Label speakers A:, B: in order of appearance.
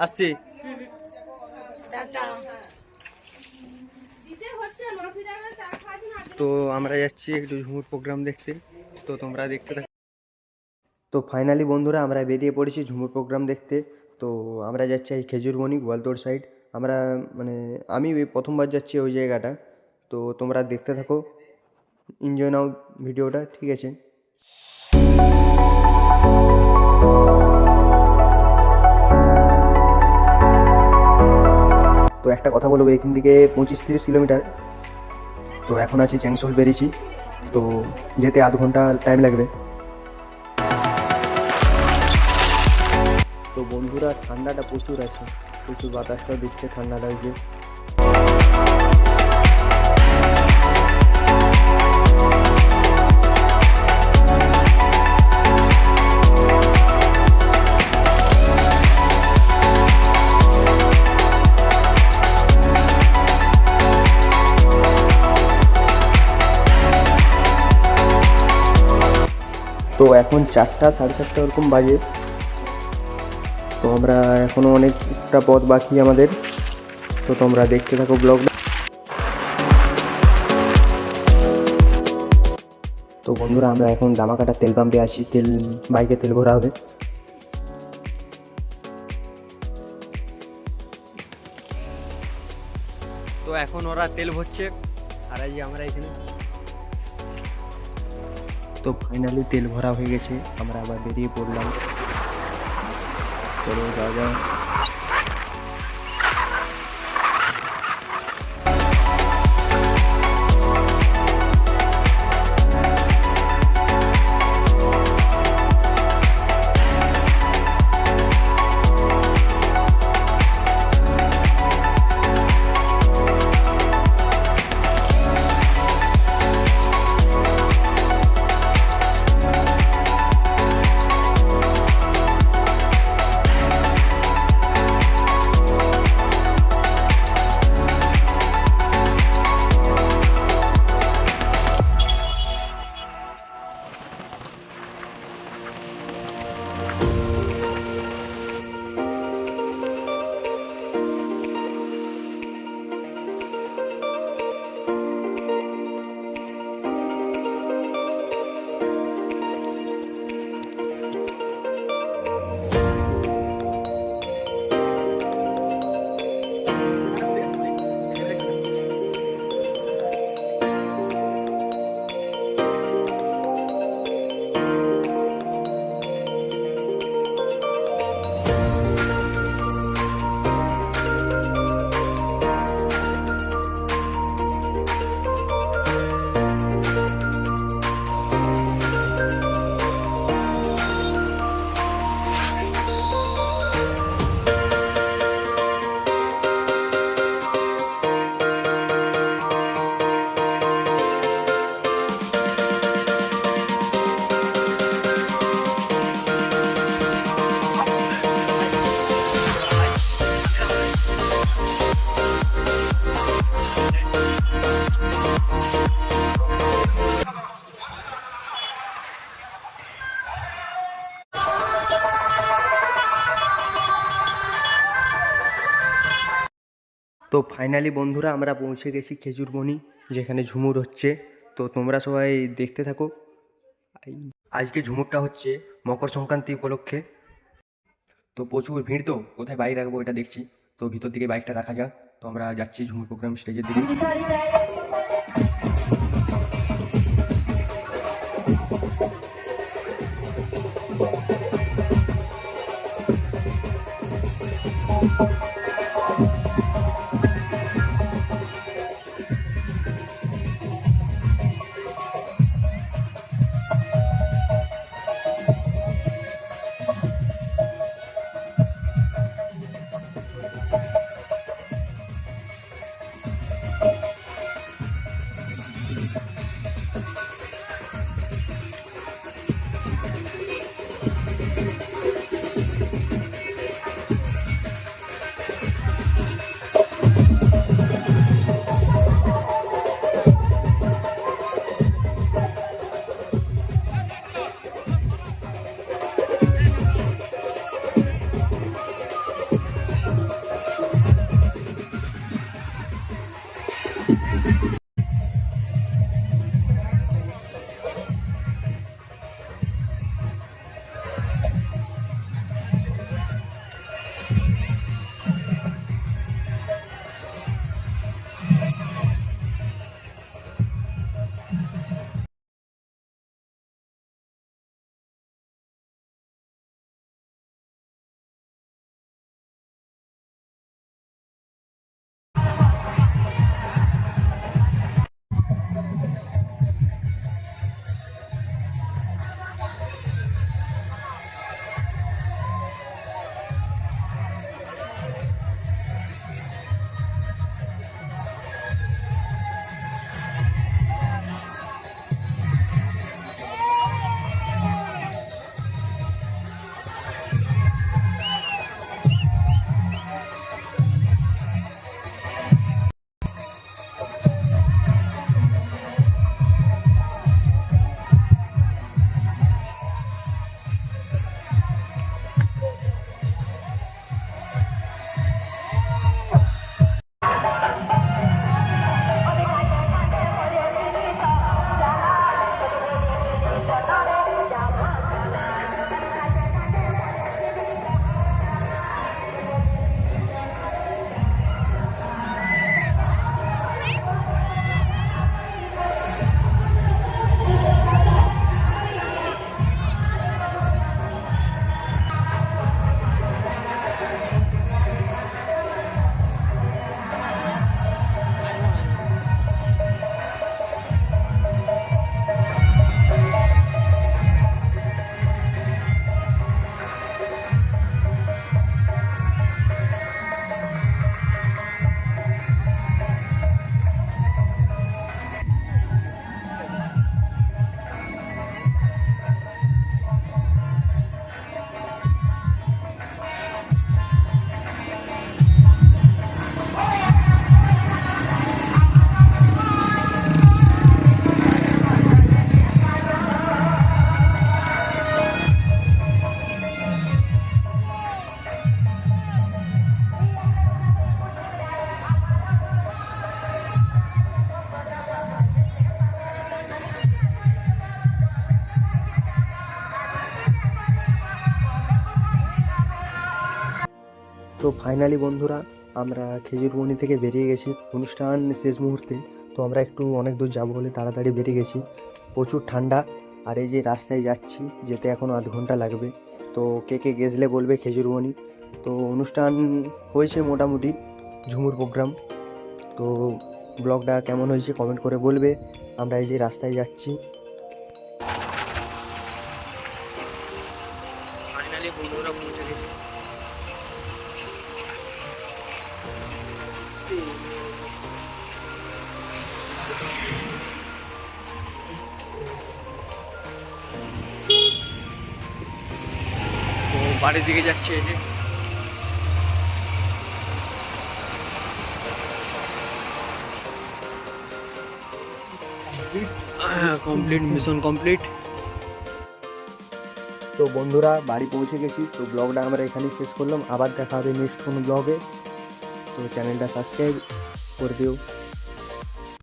A: আসছি। তো আমরা যাচ্ছি একটু ঝুমুর প্রোগ্রাম দেখতে, তো তোমরা দেখতে থাকো। তো ফাইনালি বন্ধুরা আমরা বেরিয়ে পড়েছি ঝুমুর প্রোগ্রাম দেখতে। তো আমরা যাচ্ছি এই খেজুরবনি গোয়ালতোড় সাইড। আমরা আমি প্রথমবার যাচ্ছি ওই জায়গাটা। তো তোমরা দেখতে থাকো, এনজয় নাও ভিডিওটা, ঠিক আছে। তো একটা কথা বলবো, এখান থেকে 25-30 কিলোমিটার। তো এখন আছি চ্যাংশোল বেরিয়েছি, তো যেতে আধ ঘন্টা টাইম লাগবে। তো বন্ধুরা ঠান্ডাটা প্রচুর আছে, প্রচুর বাতাসটাও দিচ্ছে, ঠান্ডা লাগছে। তো এখন 4টা 4:30 ওরকম বাজে। তো আমরা এখনও অনেকটা পথ বাকি আমাদের। তো তোমরা দেখতে থাকো ব্লগটা। তো বন্ধুরা আমরা এখন দামাকাটা তেল পাম্পে আছি, বাইকে তেল ভরা হবে। তো এখন ওরা তেল ভরছে আর আমরা এখানে। তো ফাইনালি তেল ভরা হয়ে গেছে, আমরা আবার বেরিয়ে পড়লাম। চলো যাওয়া যাক। তো ফাইনালি বন্ধুরা আমরা পৌঁছে গেছি খেজুরবনি, যেখানে ঝুমুর হচ্ছে। তো তোমরা সবাই দেখতে থাকো। আজকে ঝুমুরটা হচ্ছে মকর সংক্রান্তি উপলক্ষে। তো প্রচুর ভিড়, তো কোথায় বাইক রাখবো এটা দেখছি। তো ভিতর দিকে বাইকটা রাখা যাক। তো আমরা যাচ্ছি ঝুমুর প্রোগ্রাম স্টেজের দিকে। তো ফাইনালি বন্ধুরা আমরা খেজুরবনি থেকে বেরিয়ে গেছি অনুষ্ঠান শেষ মুহূর্তে। তো আমরা একটু অনেক দূর যাবো বলে তাড়াতাড়ি বেরিয়ে গেছি। প্রচুর ঠান্ডা, আর এই যে রাস্তায় যাচ্ছি, যেতে এখনও আধ ঘন্টা লাগবে। তো কে কে গেছলে বলবে খেজুরবনি। তো অনুষ্ঠান হয়েছে মোটামুটি, ঝুমুর প্রোগ্রাম। তো ব্লগটা কেমন হয়েছে কমেন্ট করে বলবে। আমরা এই যে রাস্তায় যাচ্ছি। ফাইনালি বন্ধুরা পৌঁছে গেছি। তো বাড়ির দিকে যাচ্ছি এই যে। Complete, mission complete. তো বন্ধুরা বাড়ি পৌঁছে গেছি। তো ব্লগটা আমরা এখানেই শেষ করলাম, আবার দেখা হবে নেক্সট কোনো ব্লগে। তো চ্যানেলটা সাবস্ক্রাইব করে দিও।